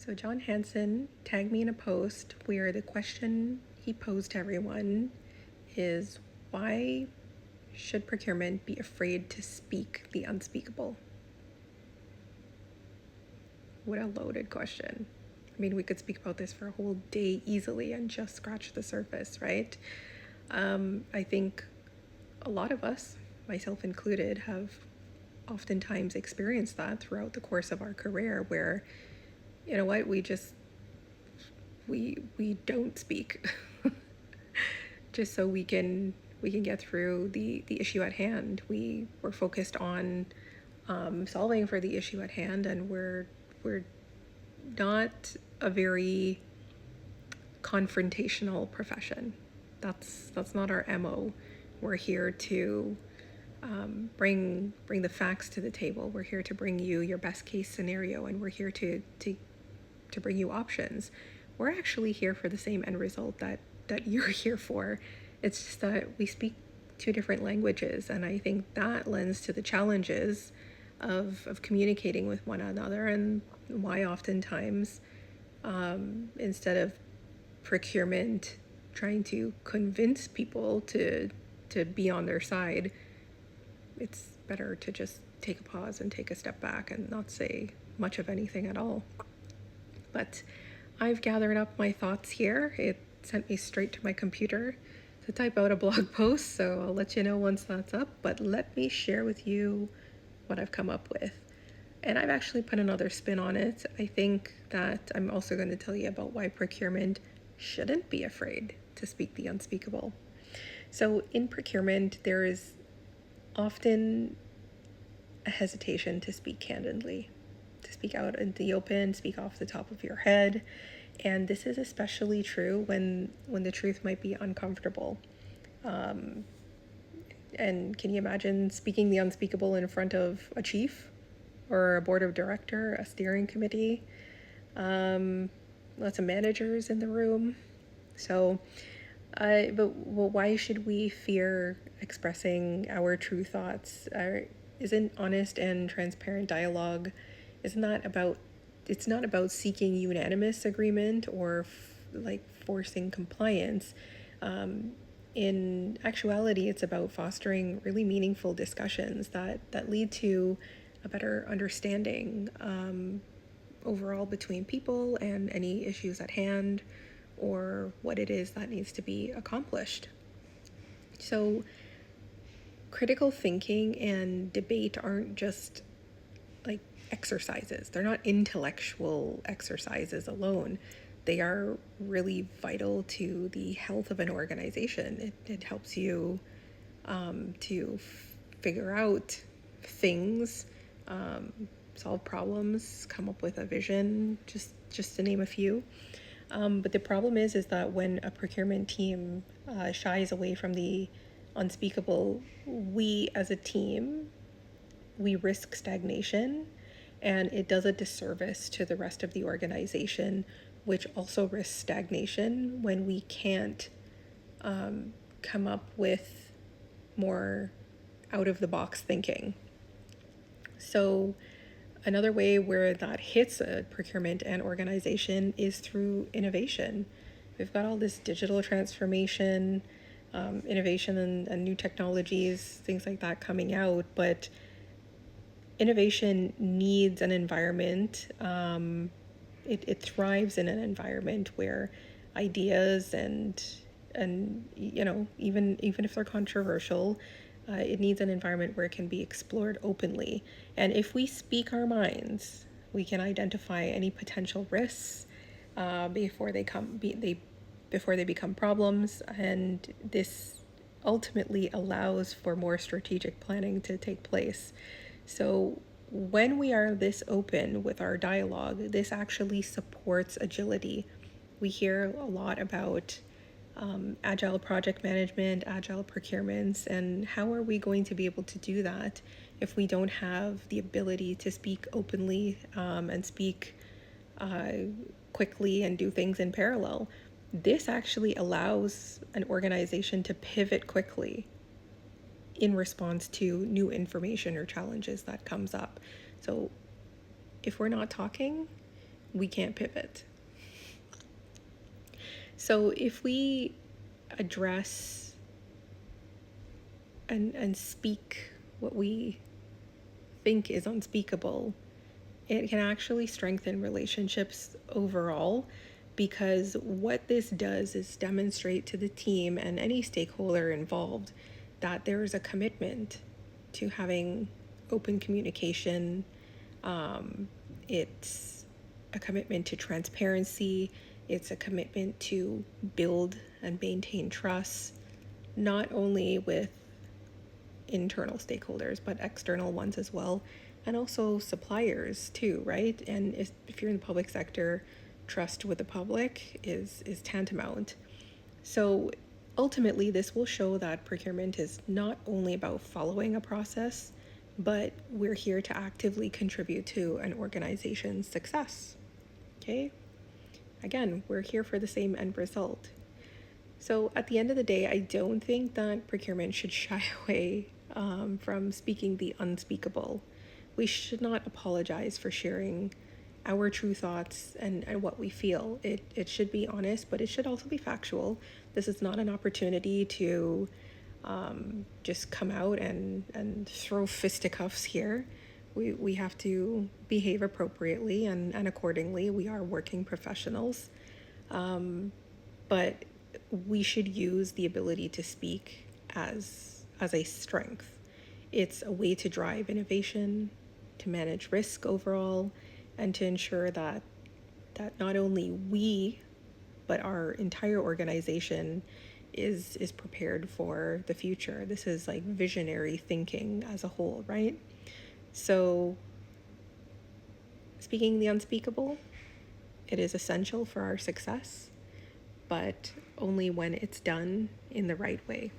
So John Hansen tagged me in a post where the question he posed to everyone is, why should procurement be afraid to speak the unspeakable? What a loaded question. I mean, we could speak about this for a whole day easily and just scratch the surface, right? I think a lot of us, myself included, have oftentimes experienced that throughout the course of our career where, you know what, we don't speak just so we can get through the issue at hand. We're focused on solving for the issue at hand, and we're not a very confrontational profession. That's not our MO. We're here to bring the facts to the table. We're here to bring you your best case scenario, and we're here to bring you options. We're actually here for the same end result that you're here for. It's just that we speak two different languages, and I think that lends to the challenges of communicating with one another, and why oftentimes instead of procurement trying to convince people to be on their side, it's better to just take a pause and take a step back and not say much of anything at all. But I've gathered up my thoughts here. It sent me straight to my computer to type out a blog post, so I'll let you know once that's up. But let me share with you what I've come up with. And I've actually put another spin on it. I think that I'm also going to tell you about why procurement shouldn't be afraid to speak the unspeakable. So in procurement, there is often a hesitation to speak candidly, to speak out in the open, speak off the top of your head. And this is especially true when the truth might be uncomfortable. And can you imagine speaking the unspeakable in front of a chief or a board of director, a steering committee? Lots of managers in the room. So, but why should we fear expressing our true thoughts? Isn't honest and transparent dialogue, isn't that about, it's not about seeking unanimous agreement or forcing compliance. In actuality, it's about fostering really meaningful discussions that lead to a better understanding overall between people and any issues at hand or what it is that needs to be accomplished. So critical thinking and debate aren't just like exercises. They're not intellectual exercises alone. They are really vital to the health of an organization. It helps you to figure out things, solve problems, come up with a vision, just to name a few. But the problem is that when a procurement team shies away from the unspeakable, we as a team, we risk stagnation, and it does a disservice to the rest of the organization, which also risks stagnation when we can't come up with more out-of-the-box thinking. So another way where that hits a procurement and organization is through innovation. We've got all this digital transformation, innovation and new technologies, things like that coming out, but innovation needs an environment. It thrives in an environment where ideas and you know, even if they're controversial, it needs an environment where it can be explored openly. And if we speak our minds, we can identify any potential risks before they become problems, and this ultimately allows for more strategic planning to take place. So when we are this open with our dialogue, this actually supports agility. We hear a lot about agile project management, agile procurements, and how are we going to be able to do that if we don't have the ability to speak openly and speak quickly and do things in parallel? This actually allows an organization to pivot quickly in response to new information or challenges that comes up. So if we're not talking, we can't pivot. So if we address and speak what we think is unspeakable, it can actually strengthen relationships overall, because what this does is demonstrate to the team and any stakeholder involved that there is a commitment to having open communication. It's a commitment to transparency. It's a commitment to build and maintain trust, not only with internal stakeholders, but external ones as well, and also suppliers too, right? And if you're in the public sector, trust with the public is tantamount. So ultimately, this will show that procurement is not only about following a process, but we're here to actively contribute to an organization's success. Okay? Again, we're here for the same end result. So at the end of the day, I don't think that procurement should shy away from speaking the unspeakable. We should not apologize for sharing our true thoughts and what we feel. It should be honest, but it should also be factual. This is not an opportunity to just come out and throw fisticuffs here. We have to behave appropriately and accordingly. We are working professionals. But we should use the ability to speak as a strength. It's a way to drive innovation, to manage risk overall, and to ensure that not only we, but our entire organization is prepared for the future. This is like visionary thinking as a whole, right? So speaking the unspeakable, it is essential for our success, but only when it's done in the right way.